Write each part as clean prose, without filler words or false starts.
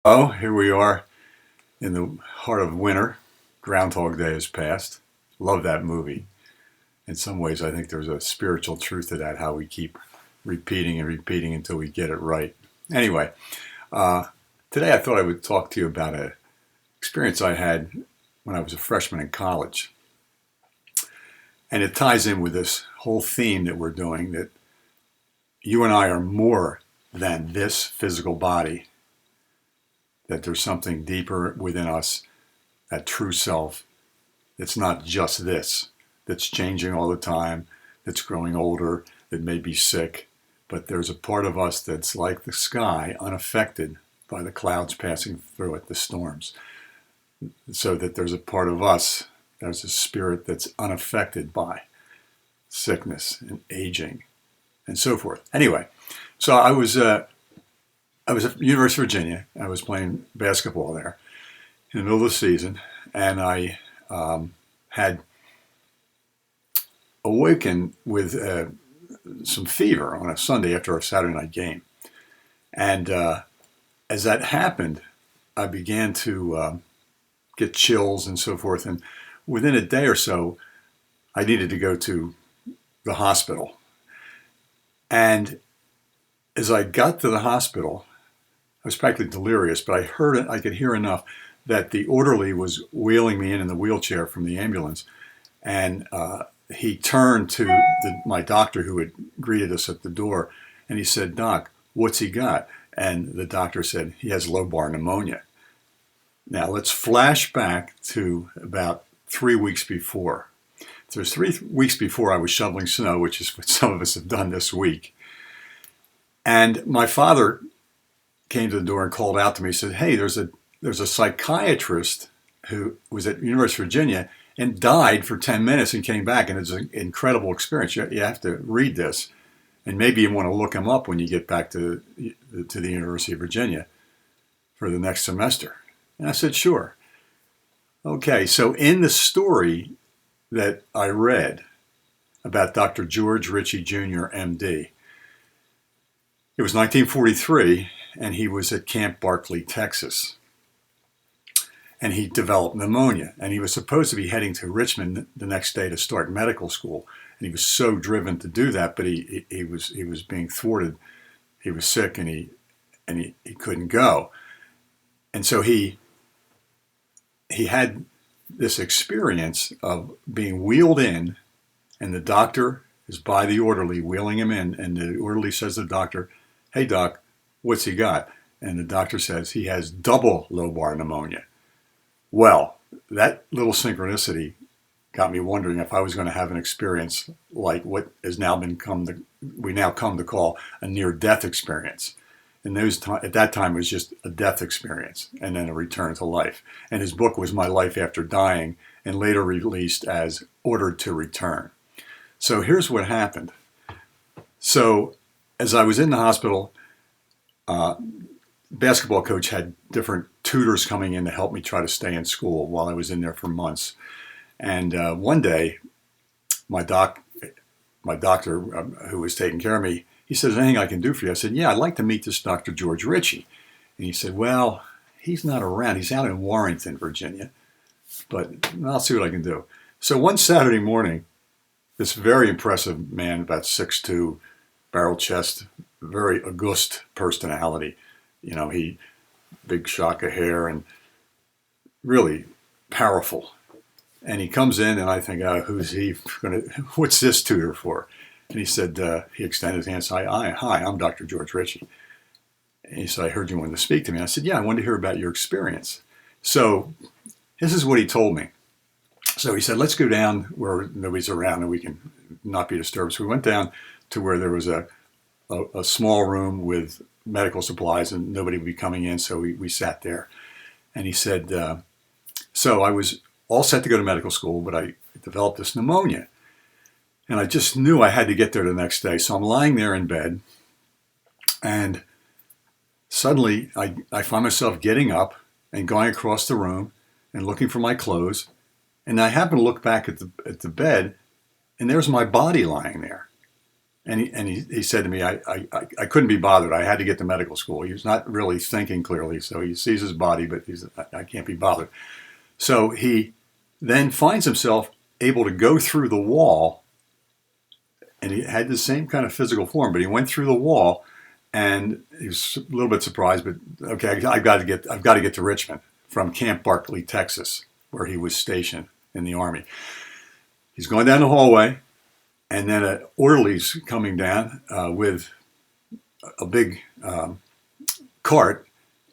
Oh, here we are in the heart of winter. Groundhog Day has passed. Love that movie. In some ways, I think there's a spiritual truth to that, how we keep repeating and repeating until we get it right. Anyway, uh, today I thought I would talk to you about an experience I had when I was a freshman in college. And it ties in with this whole theme that we're doing that you and I are more than this physical body, that there's something deeper within us, that true self. It's not just this, that's changing all the time, that's growing older, that may be sick, but there's a part of us that's like the sky, unaffected by the clouds passing through it, the storms. So that there's a part of us, there's a spirit that's unaffected by sickness and aging and so forth. Anyway, so I was at University of Virginia. I was playing basketball there in the middle of the season, and I had awakened with some fever on a Sunday after a Saturday night game. And as that happened, I began to get chills and so forth. And within a day or so, I needed to go to the hospital. And as I got to the hospital, I was practically delirious, but I heard it, I could hear enough that the orderly was wheeling me in the wheelchair from the ambulance. And he turned to my doctor who had greeted us at the door, and he said, "Doc, what's he got?" And the doctor said, "He has lobar pneumonia." Now let's flash back to about 3 weeks before. So it was 3 weeks before I was shoveling snow, which is what some of us have done this week. And my father came to the door and called out to me. He said, "Hey, there's a psychiatrist who was at University of Virginia and died for 10 minutes and came back, and it's an incredible experience. You have to read this, and maybe you want to look him up when you get back to the University of Virginia for the next semester." And I said, "Sure." Okay, so in the story that I read about Dr. George Ritchie Jr., MD, it was 1943, and he was at Camp Barkley, Texas. And he developed pneumonia. And he was supposed to be heading to Richmond the next day to start medical school. And he was so driven to do that, but he was being thwarted. He was sick, and he couldn't go. And so he had this experience of being wheeled in, and the doctor is by the orderly wheeling him in, and the orderly says to the doctor, "Hey, Doc, what's he got?" And the doctor says he has double lobar pneumonia. Well, that little synchronicity got me wondering if I was going to have an experience like what has now we now come to call a near-death experience. At that time, it was just a death experience and then a return to life. And his book was My Life After Dying, and later released as Ordered to Return. So here's what happened. So as I was in the hospital, basketball coach had different tutors coming in to help me try to stay in school while I was in there for months. And one day, my doctor who was taking care of me, he said, "Is there anything I can do for you?" I said, "Yeah, I'd like to meet this Dr. George Ritchie." And he said, "Well, he's not around. He's out in Warrenton, Virginia, but I'll see what I can do." So one Saturday morning, this very impressive man, about 6'2", barrel chest, very august personality, he big shock of hair and really powerful. And he comes in, and I think, who's he going to? What's this tutor for? And he said, he extended his hand and said, "Hi, I'm Dr. George Ritchie." And he said, "I heard you wanted to speak to me." And I said, "Yeah, I wanted to hear about your experience." So this is what he told me. So he said, "Let's go down where nobody's around and we can not be disturbed." So we went down to where there was a small room with medical supplies, and nobody would be coming in. So we sat there. And he said, so I was all set to go to medical school, but I developed this pneumonia. And I just knew I had to get there the next day. So I'm lying there in bed, and suddenly I find myself getting up and going across the room and looking for my clothes. And I happen to look back at the bed, and there's my body lying there. And he said to me, I couldn't be bothered. I had to get to medical school. He was not really thinking clearly, so he sees his body, but I can't be bothered. So he then finds himself able to go through the wall, and he had the same kind of physical form, but he went through the wall, and he was a little bit surprised, but okay, I've got to get to Richmond from Camp Barkley, Texas, where he was stationed in the Army. He's going down the hallway, and then an orderly's coming down with a big cart,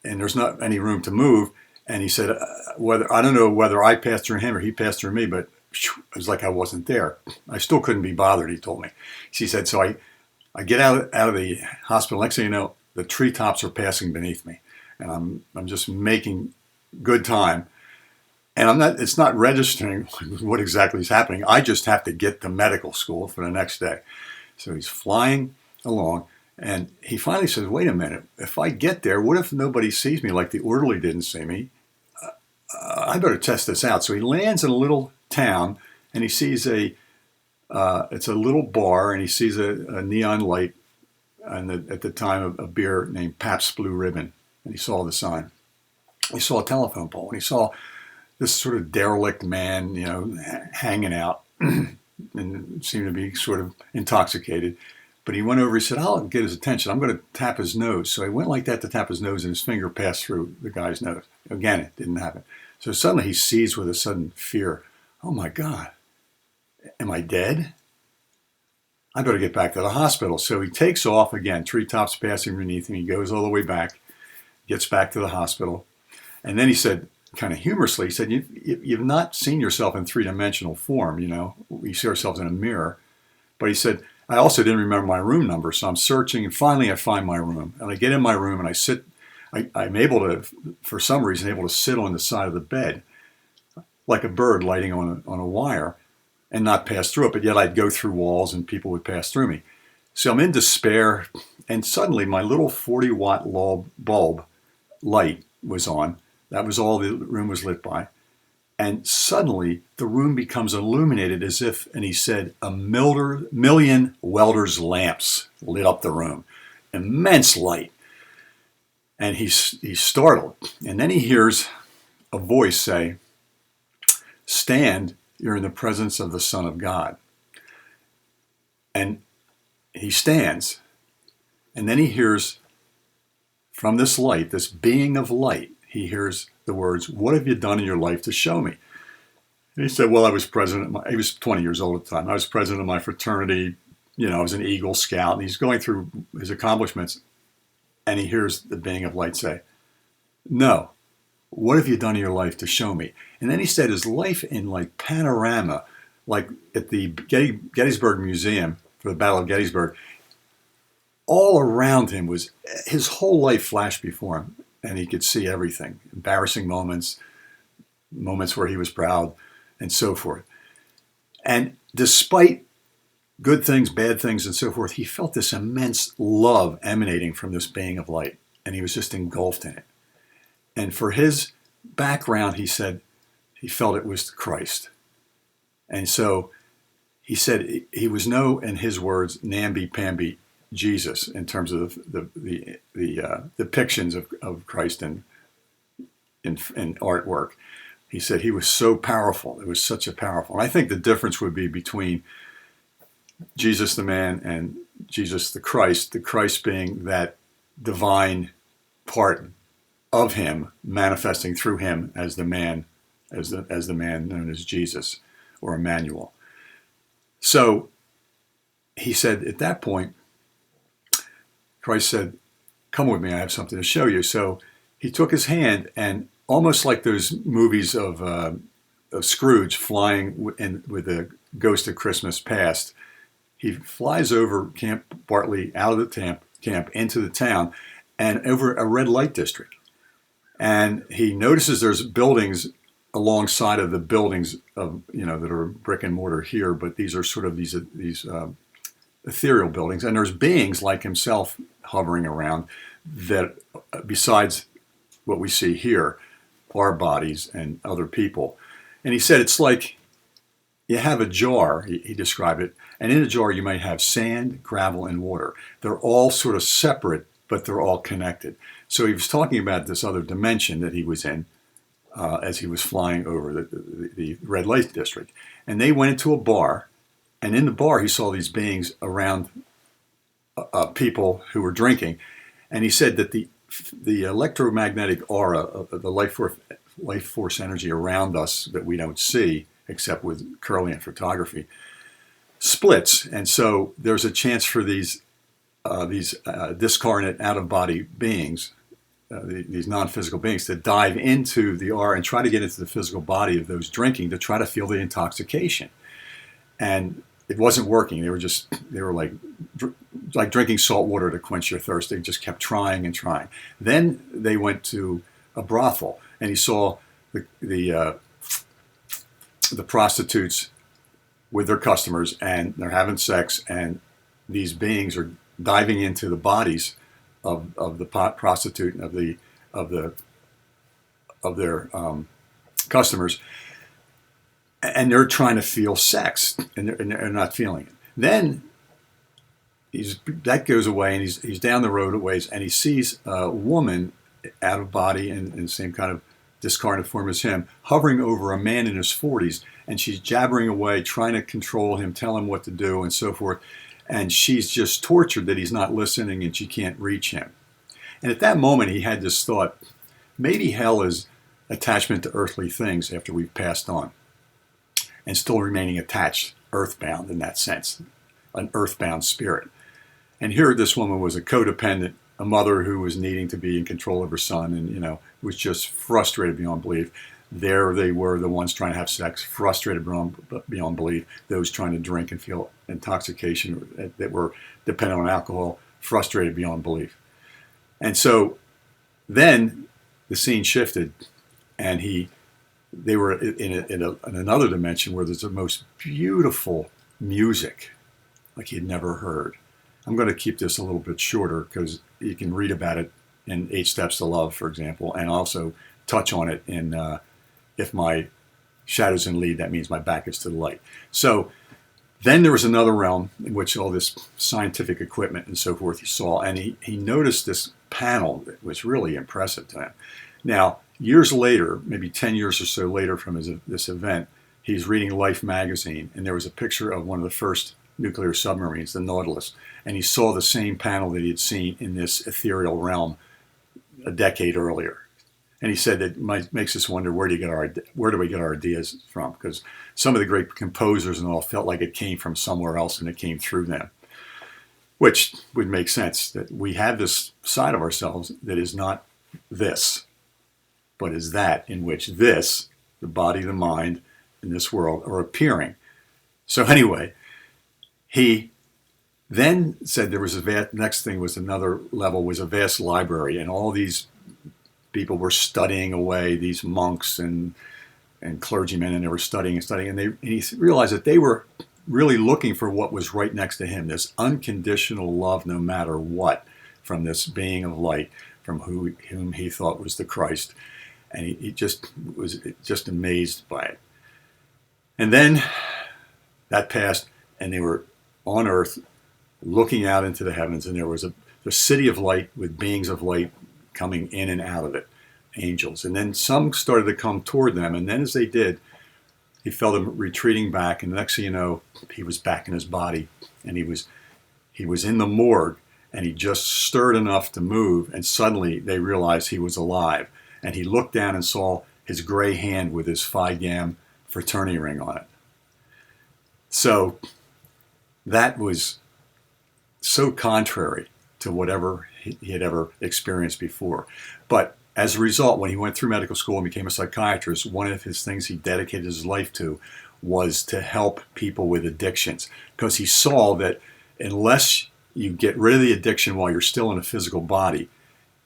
and there's not any room to move. And he said, whether I don't know whether I passed through him or he passed through me, but it was like I wasn't there. I still couldn't be bothered, he told me. He said, so I get out of the hospital. Next thing you know, the treetops are passing beneath me, and I'm just making good time. And it's not registering what exactly is happening. I just have to get to medical school for the next day. So he's flying along, and he finally says, wait a minute, if I get there, what if nobody sees me like the orderly didn't see me? I better test this out. So he lands in a little town, and he sees it's a little bar, and he sees a neon light, and at the time a beer named Pabst Blue Ribbon, and he saw the sign. He saw a telephone pole, and he saw this sort of derelict man, hanging out and seemed to be sort of intoxicated. But he went over, he said, I'll get his attention. I'm going to tap his nose. So he went like that to tap his nose, and his finger passed through the guy's nose. Again, it didn't happen. So suddenly he sees with a sudden fear, oh my God, am I dead? I better get back to the hospital. So he takes off again, treetops passing beneath him. He goes all the way back, gets back to the hospital. And then he said, kind of humorously, he said, you've not seen yourself in three-dimensional form, we see ourselves in a mirror. But he said, I also didn't remember my room number, so I'm searching, and finally I find my room. And I get in my room, and I sit, I'm able to, for some reason, able to sit on the side of the bed, like a bird lighting on a wire, and not pass through it, but yet I'd go through walls, and people would pass through me. So I'm in despair, and suddenly my little 40-watt bulb light was on. That was all the room was lit by. And suddenly the room becomes illuminated as if, and he said, a million welders' lamps lit up the room. Immense light. And he's startled. And then he hears a voice say, stand, you're in the presence of the Son of God. And he stands. And then he hears from this light, this being of light, he hears the words, what have you done in your life to show me? And he said, well, I was president. He was 20 years old at the time. I was president of my fraternity. I was an Eagle Scout. And he's going through his accomplishments. And he hears the being of light say, no, what have you done in your life to show me? And then he said his life in like panorama, like at the Gettysburg Museum for the Battle of Gettysburg, all around him was his whole life flashed before him. And he could see everything, embarrassing moments where he was proud, and so forth. And despite good things, bad things, and so forth, he felt this immense love emanating from this being of light, and he was just engulfed in it. And for his background, he said he felt it was Christ. And so he said he was in his words, namby-pamby Jesus, in terms of the depictions of Christ in artwork. He said he was so powerful. It was such a powerful. And I think the difference would be between Jesus the man and Jesus the Christ being that divine part of him manifesting through him as the man, as the man known as Jesus or Emmanuel. So he said at that point, Christ said, come with me, I have something to show you. So he took his hand, and almost like those movies of Scrooge flying with the ghost of Christmas past, he flies over Camp Bartley, out of the camp into the town, and over a red light district. And he notices there's buildings alongside of the buildings of, that are brick and mortar here, but these are sort of these ethereal buildings, and there's beings like himself hovering around that, besides what we see here, are bodies and other people. And he said it's like you have a jar, he described it, and in a jar you might have sand, gravel, and water. They're all sort of separate, but they're all connected. So he was talking about this other dimension that he was in as he was flying over the red light district. And they went into a bar, and in the bar he saw these beings around people who were drinking. And he said that the electromagnetic aura of the life force energy around us that we don't see, except with Kirlian photography, splits. And so there's a chance for these discarnate, out-of-body beings, these non-physical beings, to dive into the aura and try to get into the physical body of those drinking to try to feel the intoxication. And it wasn't working. They were like drinking salt water to quench your thirst. They just kept trying and trying. Then they went to a brothel, and he saw the prostitutes with their customers, and they're having sex, and these beings are diving into the bodies of the prostitute and of their customers, and they're trying to feel sex, and they're not feeling it. Then that goes away, and he's down the road a ways, and he sees a woman out of body in the same kind of discarnate form as him, hovering over a man in his 40s, and she's jabbering away, trying to control him, tell him what to do, and so forth. And she's just tortured that he's not listening, and she can't reach him. And at that moment, he had this thought: maybe hell is attachment to earthly things after we've passed on, and still remaining attached, earthbound in that sense, an earthbound spirit. And here this woman was a codependent, a mother who was needing to be in control of her son, and was just frustrated beyond belief. There they were, the ones trying to have sex, frustrated beyond belief. Those trying to drink and feel intoxication that were dependent on alcohol, frustrated beyond belief. And so then the scene shifted, and they were in another dimension where there's the most beautiful music like he'd never heard. I'm going to keep this a little bit shorter because you can read about it in 8 Steps to Love, for example, and also touch on it in If My Shadow's in Lead, That Means My Back Is to the Light. So then there was another realm in which all this scientific equipment and so forth he saw, and he noticed this panel that was really impressive to him. Now, years later, maybe 10 years or so later from this event, he's reading Life magazine, and there was a picture of one of the first nuclear submarines, the Nautilus, and he saw the same panel that he had seen in this ethereal realm a decade earlier. And he said that makes us wonder, where do we get our ideas from? Because some of the great composers and all felt like it came from somewhere else and it came through them, which would make sense, that we have this side of ourselves that is not this, but is that in which this, the body, the mind, in this world are appearing. So anyway, he then said there was next thing was another level, was a vast library, and all these people were studying away, these monks and clergymen, and they were studying, and he realized that they were really looking for what was right next to him, this unconditional love no matter what, from this being of light, from whom he thought was the Christ. And he just was just amazed by it. And then that passed, and they were on earth looking out into the heavens, and there was the city of light with beings of light coming in and out of it, angels. And then some started to come toward them, and then as they did, he felt them retreating back, and the next thing you know, he was back in his body, and he was in the morgue, and he just stirred enough to move, and suddenly they realized he was alive. And he looked down and saw his gray hand with his Phi Gam fraternity ring on it. So that was so contrary to whatever he had ever experienced before. But as a result, when he went through medical school and became a psychiatrist, one of his things he dedicated his life to was to help people with addictions, because he saw that unless you get rid of the addiction while you're still in a physical body,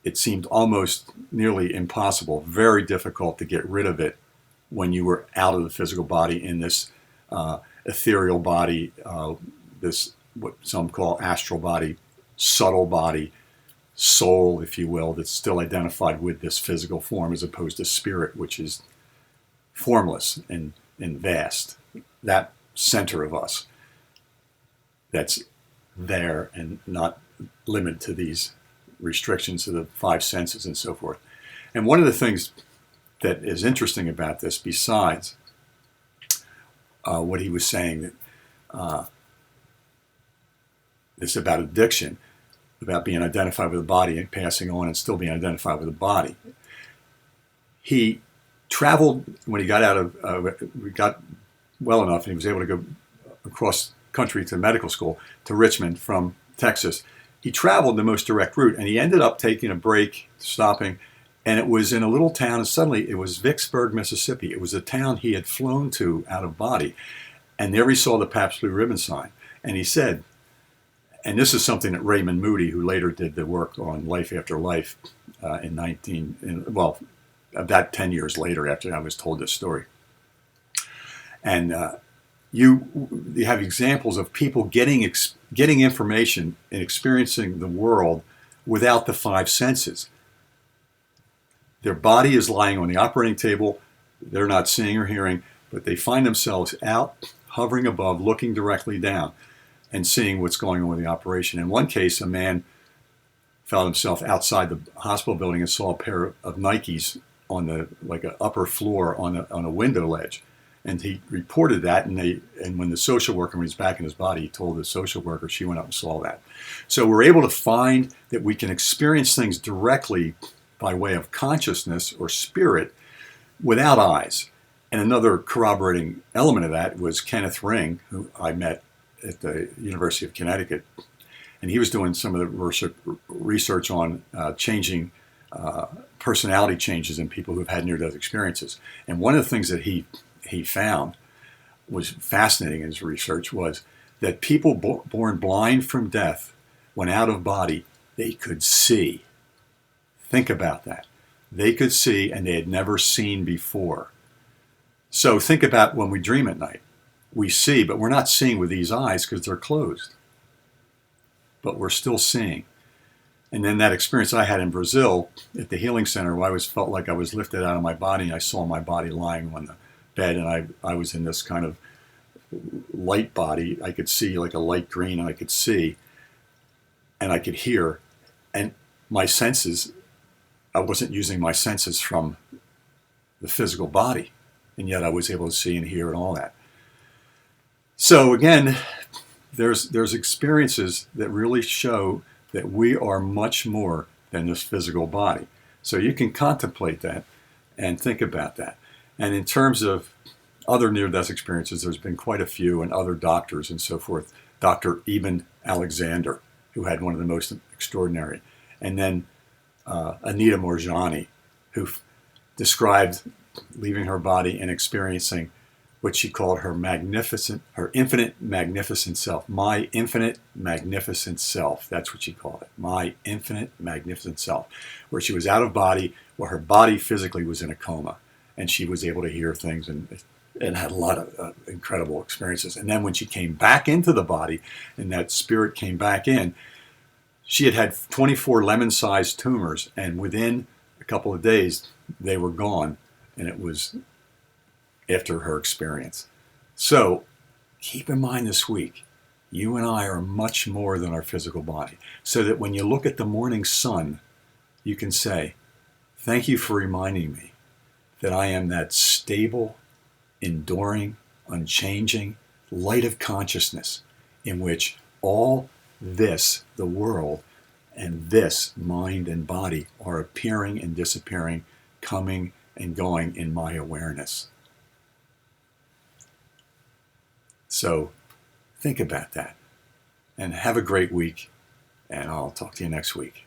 it seemed almost nearly impossible, very difficult to get rid of it when you were out of the physical body in this ethereal body, this what some call astral body, subtle body, soul, if you will, that's still identified with this physical form, as opposed to spirit, which is formless and and vast, that center of us that's there and not limited to these restrictions of the five senses and so forth. And one of the things that is interesting about this, besides what he was saying, that this about addiction, about being identified with the body and passing on and still being identified with the body. He traveled when he got out of, we got well enough and he was able to go across country to medical school to Richmond from Texas. He traveled the most direct route and he ended up taking a break, stopping, and it was in a little town, and suddenly it was Vicksburg, Mississippi. It was a town he had flown to out of body, and there he saw the Pabst Blue Ribbon sign. And he said, and this is something that Raymond Moody, who later did the work on Life After Life about 10 years later after I was told this story. And you have examples of people getting information and experiencing the world without the five senses. Their body is lying on the operating table. They're not seeing or hearing, but they find themselves out, hovering above, looking directly down, and seeing what's going on with the operation. In one case, a man found himself outside the hospital building and saw a pair of Nikes on the an upper floor on a window ledge, and he reported that. And when the social worker, when he's back in his body, he told the social worker. She went up and saw that. So we're able to find that we can experience things directly by way of consciousness or spirit without eyes. And another corroborating element of that was Kenneth Ring, who I met at the University of Connecticut, and he was doing some of the research on changing personality changes in people who've had near-death experiences. And one of the things that he found was fascinating in his research was that people born blind from death, when out of body, they could see. Think about that. They could see, and they had never seen before. So think about when we dream at night. We see, but we're not seeing with these eyes because they're closed. But we're still seeing. And then that experience I had in Brazil at the healing center, where I always felt like I was lifted out of my body, and I saw my body lying on the bed, and I was in this kind of light body. I could see like a light green, and I could see, and I could hear. And my senses, I wasn't using my senses from the physical body, and yet I was able to see and hear and all that. So again, there's experiences that really show that we are much more than this physical body. So you can contemplate that and think about that. And in terms of other near-death experiences, there's been quite a few, and other doctors and so forth. Dr. Eben Alexander, who had one of the most extraordinary. And then Anita Morjani, who described leaving her body and experiencing what she called her infinite magnificent self. My infinite magnificent self. That's what she called it. My infinite magnificent self. Where she was out of body, where her body physically was in a coma. And she was able to hear things and had a lot of incredible experiences. And then when she came back into the body, and that spirit came back in, she had 24 lemon-sized tumors, and within a couple of days, they were gone. And it was after her experience. So keep in mind this week, you and I are much more than our physical body. So that when you look at the morning sun, you can say, thank you for reminding me that I am that stable, enduring, unchanging light of consciousness in which all this, the world, and this, mind and body, are appearing and disappearing, coming and going in my awareness. So think about that and have a great week, and I'll talk to you next week.